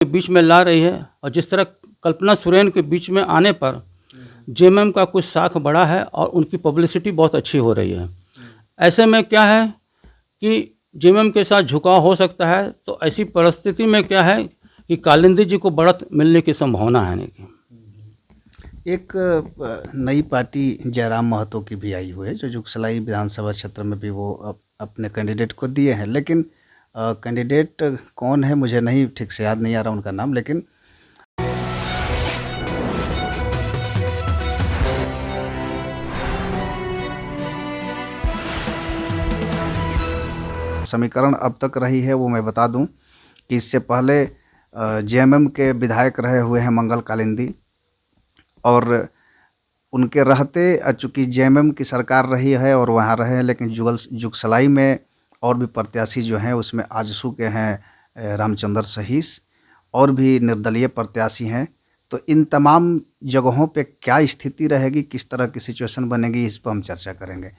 के बीच में ला रही है, और जिस तरह कल्पना सोरेन के बीच में आने पर जेएमएम का कुछ साख बढ़ा है और उनकी पब्लिसिटी बहुत अच्छी हो रही है। ऐसे में क्या है कि जेएमएम के साथ झुकाव हो सकता है, तो ऐसी परिस्थिति में क्या है कि कालिंदी जी को बढ़त मिलने की संभावना है। नहीं एक नई पार्टी जयराम महतो की भी आई हुई है, जो जुगसलाई विधानसभा क्षेत्र में भी वो अपने कैंडिडेट को दिए हैं, लेकिन कैंडिडेट कौन है मुझे नहीं ठीक से याद नहीं आ रहा उनका नाम, लेकिन समीकरण अब तक रही है वो मैं बता दूं कि इससे पहले जेएमएम के विधायक रहे हुए हैं मंगल कालिंदी, और उनके रहते चूँकि जेएमएम की सरकार रही है और वहाँ रहे हैं, लेकिन जुगसलाई में और भी प्रत्याशी जो हैं उसमें आजसू के हैं रामचंद्र सहीस, और भी निर्दलीय प्रत्याशी हैं। तो इन तमाम जगहों पे क्या स्थिति रहेगी, किस तरह की सिचुएशन बनेगी, इस पर हम चर्चा करेंगे।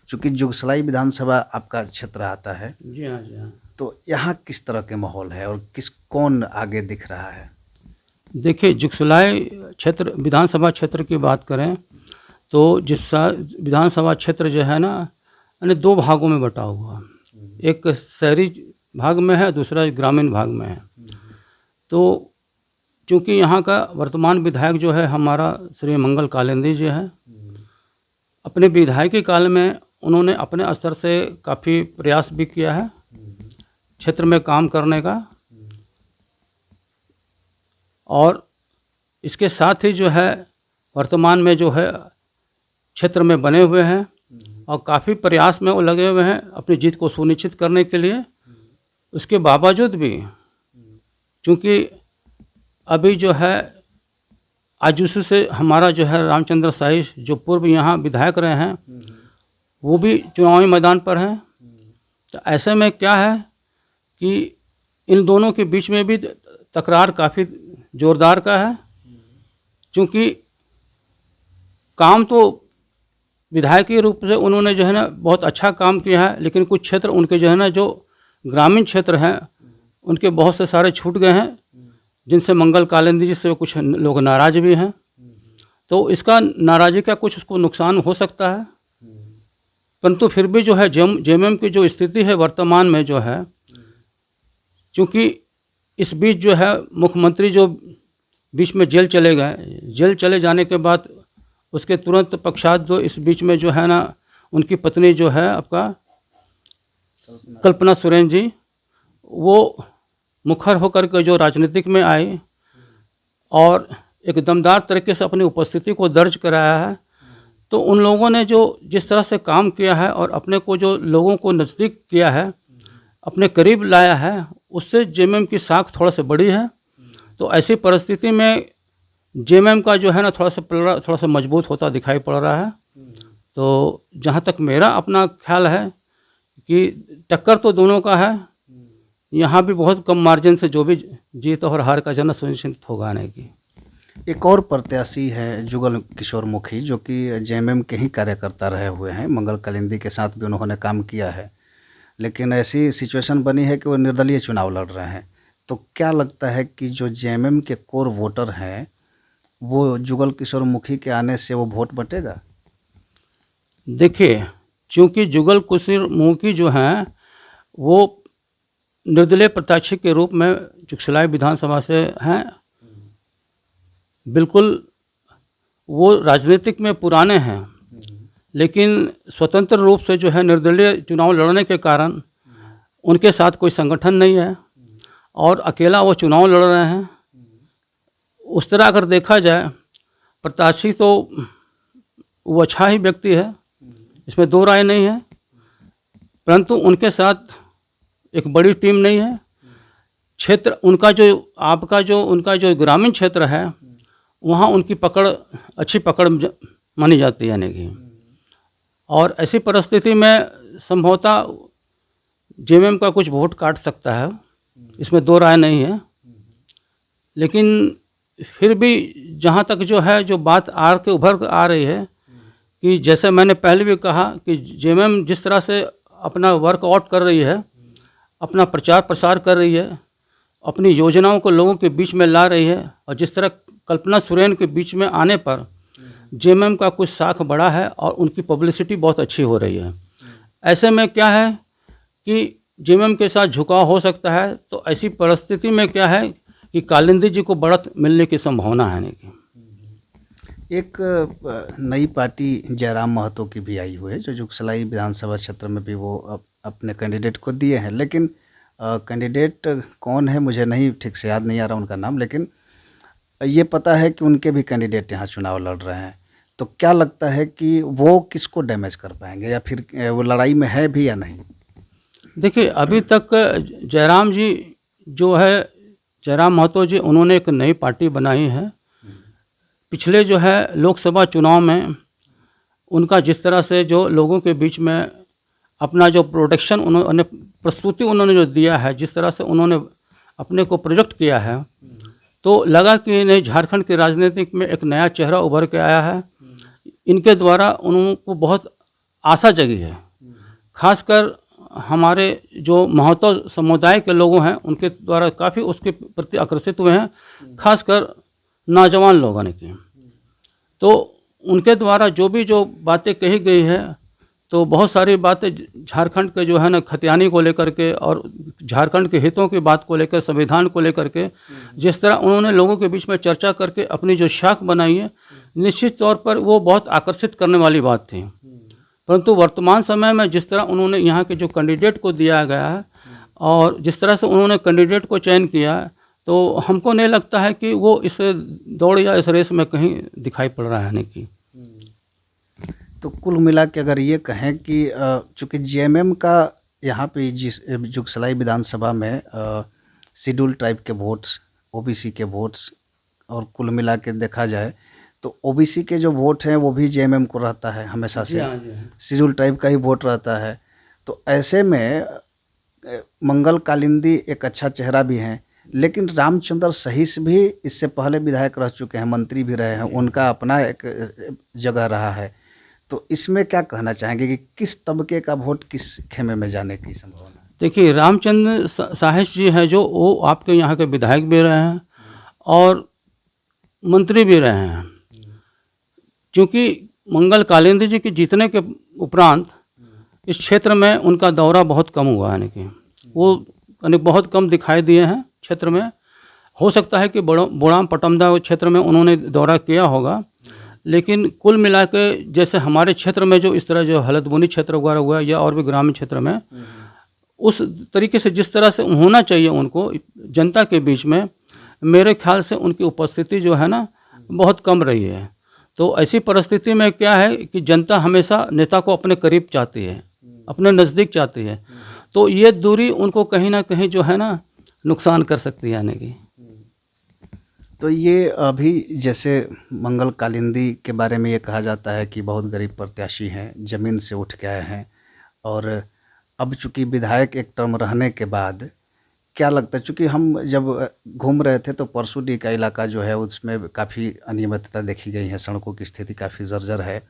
चूँकि जुगसलाई विधानसभा आपका क्षेत्र आता है, जी हाँ, जी हाँ। तो यहाँ किस तरह के माहौल है और कौन आगे दिख रहा है? देखिए, जुगसलाई क्षेत्र विधानसभा क्षेत्र की बात करें तो विधानसभा क्षेत्र जो है ना, यानी दो भागों में बटा हुआ, एक शहरी भाग में है, दूसरा ग्रामीण भाग में है। तो चूँकि यहाँ का वर्तमान विधायक जो है हमारा श्री मंगल कालिंदी जी है, अपने विधायकी काल में उन्होंने अपने स्तर से काफ़ी प्रयास भी किया है क्षेत्र में काम करने का, और इसके साथ ही जो है वर्तमान में जो है क्षेत्र में बने हुए हैं और काफ़ी प्रयास में वो लगे हुए हैं अपनी जीत को सुनिश्चित करने के लिए। उसके बावजूद भी चूँकि अभी जो है आजसू से हमारा जो है रामचंद्र सहीस जो पूर्व यहाँ विधायक रहे हैं, वो भी चुनावी मैदान पर हैं। तो ऐसे में क्या है कि इन दोनों के बीच में भी तकरार काफ़ी ज़ोरदार का है, क्योंकि काम तो विधायकी रूप से उन्होंने जो है ना बहुत अच्छा काम किया है, लेकिन कुछ क्षेत्र उनके जो है ना, जो ग्रामीण क्षेत्र हैं उनके बहुत से सारे छूट गए हैं, जिनसे मंगल कालिंदी जी से कुछ लोग नाराज़ भी हैं। तो इसका नाराज़गी का कुछ उसको नुकसान हो सकता है, परंतु फिर भी जो है जेएमएम की जो स्थिति है वर्तमान में जो है, क्योंकि इस बीच जो है मुख्यमंत्री जो बीच में जेल चले गए, जेल चले जाने के बाद उसके तुरंत पश्चात जो इस बीच में जो है ना, उनकी पत्नी जो है आपका कल्पना सोरेन जी, वो मुखर होकर के जो राजनीतिक में आई और एक दमदार तरीके से अपनी उपस्थिति को दर्ज कराया है। तो उन लोगों ने जो जिस तरह से काम किया है और अपने को जो लोगों को नज़दीक किया है, अपने करीब लाया है, उससे जेएमएम की साख थोड़ा सा बड़ी है। तो ऐसी परिस्थिति में जेएमएम का जो है ना थोड़ा सा मजबूत होता दिखाई पड़ रहा है। तो जहाँ तक मेरा अपना ख्याल है कि टक्कर तो दोनों का है, यहाँ भी बहुत कम मार्जिन से जो भी जीत और हार का जन सुनिश्चित होगा। आने की एक और प्रत्याशी है जुगल किशोर मुखी, जो कि जेएमएम के ही कार्यकर्ता रहे हुए हैं, मंगल कालिंदी के साथ भी उन्होंने काम किया है, लेकिन ऐसी सिचुएशन बनी है कि वो निर्दलीय चुनाव लड़ रहे हैं। तो क्या लगता है कि जो जेएमएम के कोर वोटर हैं वो जुगल किशोर मुखी के आने से वो वोट बटेगा? देखिए, चूँकि जुगल किशोर मुखी जो हैं वो निर्दलीय प्रत्याशी के रूप में जुगसलाई विधानसभा से हैं, बिल्कुल वो राजनीतिक में पुराने हैं, लेकिन स्वतंत्र रूप से जो है निर्दलीय चुनाव लड़ने के कारण उनके साथ कोई संगठन नहीं है और अकेला वो चुनाव लड़ रहे हैं। उस तरह अगर देखा जाए प्रत्याशी तो वो अच्छा ही व्यक्ति है, इसमें दो राय नहीं है, परंतु उनके साथ एक बड़ी टीम नहीं है। क्षेत्र उनका उनका जो ग्रामीण क्षेत्र है वहाँ उनकी अच्छी पकड़ मानी जाती है। यानी कि और ऐसी परिस्थिति में संभवतः जेएमएम का कुछ वोट काट सकता है, इसमें दो राय नहीं है। लेकिन फिर भी जहाँ तक जो है जो बात उभर आ रही है कि जैसे मैंने पहले भी कहा कि जेएमएम जिस तरह से अपना वर्कआउट कर रही है, अपना प्रचार प्रसार कर रही है अपनी योजनाओं को लोगों के बीच में ला रही है, और जिस तरह कल्पना सोरेन के बीच में आने पर जेएमएम का कुछ साख बढ़ा है और उनकी पब्लिसिटी बहुत अच्छी हो रही है। ऐसे में क्या है कि जेएमएम के साथ झुकाव हो सकता है, तो ऐसी परिस्थिति में क्या है कि कालिंदी जी को बढ़त मिलने की संभावना है। नहीं एक नई पार्टी जयराम महतो की भी आई हुई है, जो जुगसलाई विधानसभा क्षेत्र में भी वो अपने कैंडिडेट को दिए हैं, लेकिन कैंडिडेट कौन है मुझे नहीं ठीक से याद नहीं आ रहा उनका नाम, लेकिन ये पता है कि उनके भी कैंडिडेट यहाँ चुनाव लड़ रहे हैं। तो क्या लगता है कि वो किसको डैमेज कर पाएंगे, या फिर वो लड़ाई में है भी या नहीं? देखिए, अभी तक जयराम जी जो है, जयराम महतो जी, उन्होंने एक नई पार्टी बनाई है। पिछले जो है लोकसभा चुनाव में उनका जिस तरह से जो लोगों के बीच में अपना जो प्रोडक्शन उन्होंने प्रस्तुति उन्होंने जो दिया है, जिस तरह से उन्होंने अपने को प्रोजेक्ट किया है, तो लगा कि नहीं, झारखंड के राजनीतिक में एक नया चेहरा उभर के आया है। इनके द्वारा उनको बहुत आशा जगी है। खासकर हमारे जो महतो समुदाय के लोग हैं, उनके द्वारा काफ़ी उसके प्रति आकर्षित हुए हैं, खासकर नौजवान लोगों ने की। तो उनके द्वारा जो बातें कही गई है, तो बहुत सारी बातें झारखंड के जो है ना खतियानी को लेकर के, और झारखंड के हितों की बात को लेकर, संविधान को लेकर के जिस तरह उन्होंने लोगों के बीच में चर्चा करके अपनी जो शाख बनाई है, निश्चित तौर पर वो बहुत आकर्षित करने वाली बात थी। परंतु वर्तमान समय में जिस तरह उन्होंने यहाँ के जो कैंडिडेट को दिया गया है, और जिस तरह से उन्होंने कैंडिडेट को चयन किया है, तो हमको नहीं लगता है कि वो इस दौड़ या इस रेस में कहीं दिखाई पड़ रहा है। नहीं कि तो कुल मिला के अगर ये कहें कि चूँकि जेएमएम का यहाँ पे जिस जुगसलाई विधानसभा में शेड्यूल ट्राइब के वोट्स, ओबीसी के वोट्स, और कुल मिला के देखा जाए तो ओबीसी के जो वोट हैं वो भी जेएमएम को रहता है हमेशा से, शेड्यूल ट्राइब का ही वोट रहता है। तो ऐसे में मंगल कालिंदी एक अच्छा चेहरा भी हैं, लेकिन रामचंद्र सहीस भी इससे पहले विधायक रह चुके हैं, मंत्री भी रहे हैं, उनका अपना एक जगह रहा है। तो इसमें क्या कहना चाहेंगे कि किस तबके का वोट किस खेमे में जाने की संभावना है? देखिए, रामचंद्र साहिश जी हैं, जो वो आपके यहाँ के विधायक भी रहे हैं और मंत्री भी रहे हैं। क्योंकि मंगल कालिंदी जी के जीतने के उपरांत इस क्षेत्र में उनका दौरा बहुत कम हुआ है। कि वो बहुत कम दिखाई दिए हैं क्षेत्र में। हो सकता है कि बोड़ाम पटमदा क्षेत्र में उन्होंने दौरा किया होगा, लेकिन कुल मिला के जैसे हमारे क्षेत्र में जो इस तरह जो हलदबुनी क्षेत्र वगैरह हुआ, या और भी ग्रामीण क्षेत्र में, उस तरीके से जिस तरह से होना चाहिए उनको जनता के बीच में, मेरे ख्याल से उनकी उपस्थिति जो है ना बहुत कम रही है। तो ऐसी परिस्थिति में क्या है कि जनता हमेशा नेता को अपने करीब चाहती है, अपने नज़दीक चाहती है। तो ये दूरी उनको कहीं ना कहीं जो है ना नुकसान कर सकती है। यानी कि तो ये अभी जैसे मंगल कालिंदी के बारे में ये कहा जाता है कि बहुत गरीब प्रत्याशी हैं, ज़मीन से उठ के आए हैं, और अब चूँकि विधायक एक टर्म रहने के बाद क्या लगता है, चूँकि हम जब घूम रहे थे तो परसूडी का इलाका जो है उसमें काफ़ी अनियमितता देखी गई है, सड़कों की स्थिति काफ़ी जर्जर है,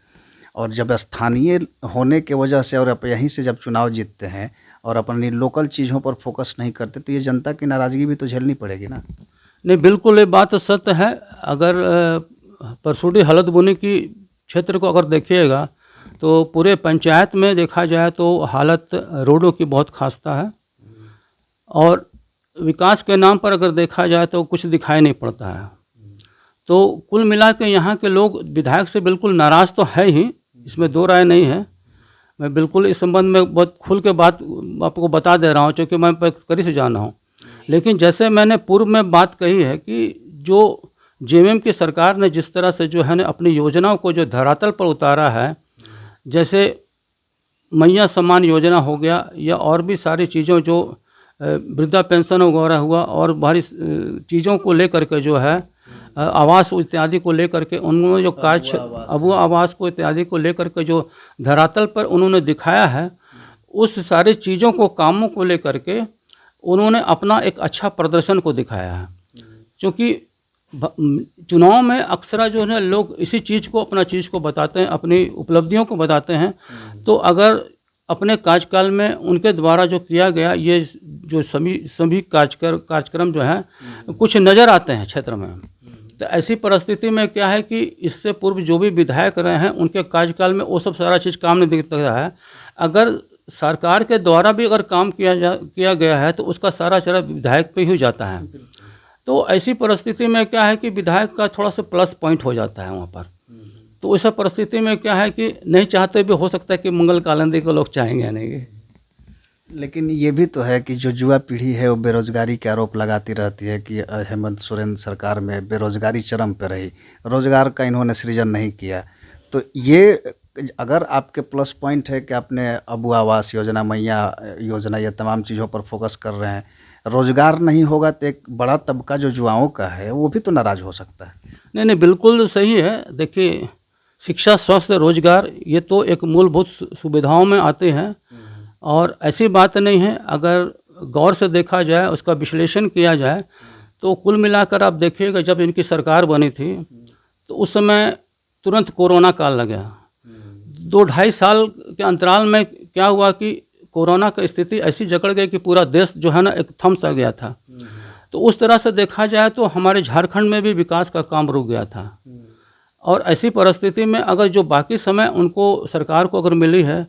और जब स्थानीय होने के वजह से और आप यहीं से जब चुनाव जीतते हैं और अपनी लोकल चीज़ों पर फोकस नहीं करते, तो ये जनता की नाराज़गी भी तो झेलनी पड़ेगी ना? नहीं, बिल्कुल ये बात तो सत्य है। अगर परसूडी हलदबुनी की क्षेत्र को अगर देखिएगा तो पूरे पंचायत में देखा जाए तो हालत रोडों की बहुत खस्ता है, और विकास के नाम पर अगर देखा जाए तो कुछ दिखाई नहीं पड़ता है। तो कुल मिला के यहाँ के लोग विधायक से बिल्कुल नाराज़ तो है ही, इसमें दो राय नहीं है। मैं बिल्कुल इस संबंध में बहुत खुल के बात आपको बता दे रहा हूँ, क्योंकि मैं करीब से जाना हूँ। लेकिन जैसे मैंने पूर्व में बात कही है कि जो जेएमएम की सरकार ने जिस तरह से जो है ना अपनी योजनाओं को जो धरातल पर उतारा है, जैसे मैया सम्मान योजना हो गया, या और भी सारी चीज़ों जो वृद्धा पेंशन वगैरह हुआ, और भारी चीज़ों को लेकर के जो है आवास इत्यादि को लेकर के उन्होंने जो कार्य अबुआ आवास को इत्यादि को लेकर के जो धरातल पर उन्होंने दिखाया है, उस सारी चीज़ों को कामों को लेकर के उन्होंने अपना एक अच्छा प्रदर्शन को दिखाया है। क्योंकि चुनाव में अक्सर जो है लोग इसी चीज़ को अपना चीज़ को बताते हैं, अपनी उपलब्धियों को बताते हैं। तो अगर अपने कार्यकाल में उनके द्वारा जो किया गया ये जो सभी कार्यक्रम जो है कुछ नज़र आते हैं क्षेत्र में। तो ऐसी परिस्थिति में क्या है कि इससे पूर्व जो भी विधायक रहे हैं उनके कार्यकाल में वो सब सारा चीज़ काम नहीं दिखता है। अगर सरकार के द्वारा भी अगर काम किया गया है तो उसका सारा चरा विधायक पे ही जाता है। तो ऐसी परिस्थिति में क्या है कि विधायक का थोड़ा सा प्लस पॉइंट हो जाता है वहाँ पर। तो उस परिस्थिति में क्या है कि नहीं चाहते भी हो सकता है कि मंगल कालिंदी को लोग चाहेंगे नहीं। लेकिन ये भी तो है कि जो युवा पीढ़ी है वो बेरोजगारी के आरोप लगाती रहती है कि हेमंत सोरेन सरकार में बेरोजगारी चरम पे रही, रोजगार का इन्होंने सृजन नहीं किया। तो ये अगर आपके प्लस पॉइंट है कि आपने अबू आवास योजना, मैया योजना, ये तमाम चीज़ों पर फोकस कर रहे हैं, रोजगार नहीं होगा तो एक बड़ा तबका जो युवाओं का है वो भी तो नाराज़ हो सकता है। नहीं, बिल्कुल सही है। देखिए, शिक्षा, स्वास्थ्य, रोजगार ये तो एक मूलभूत सुविधाओं में आते हैं और ऐसी बात नहीं है। अगर गौर से देखा जाए, उसका विश्लेषण किया जाए तो कुल मिलाकर आप देखिएगा, जब इनकी सरकार बनी थी तो उस समय तुरंत कोरोना काल लग गया। 2-2.5 साल के अंतराल में क्या हुआ कि कोरोना की स्थिति ऐसी जकड़ गई कि पूरा देश जो है ना एक थम सा गया था। तो उस तरह से देखा जाए तो हमारे झारखंड में भी विकास का काम रुक गया था। और ऐसी परिस्थिति में अगर जो बाकी समय उनको सरकार को अगर मिली है,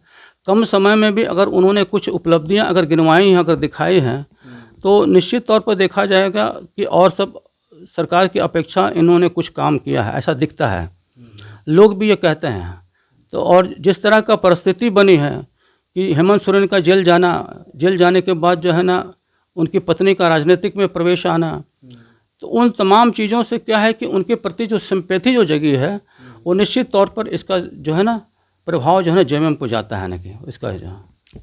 कम समय में भी अगर उन्होंने कुछ उपलब्धियां अगर गिनवाई हैं, अगर दिखाई हैं, तो निश्चित तौर पर देखा जाएगा कि और सब सरकार की अपेक्षा इन्होंने कुछ काम किया है, ऐसा दिखता है। लोग भी ये कहते हैं। तो और जिस तरह का परिस्थिति बनी है कि हेमंत सोरेन का जेल जाने के बाद जो है ना उनकी पत्नी का राजनीतिक में प्रवेश आना, तो उन तमाम चीज़ों से क्या है कि उनके प्रति जो सिंपैथी जो जगी है वो निश्चित तौर पर इसका जो है ना प्रभाव जो है ना जेएमएम को जाता है ना कि इसका जो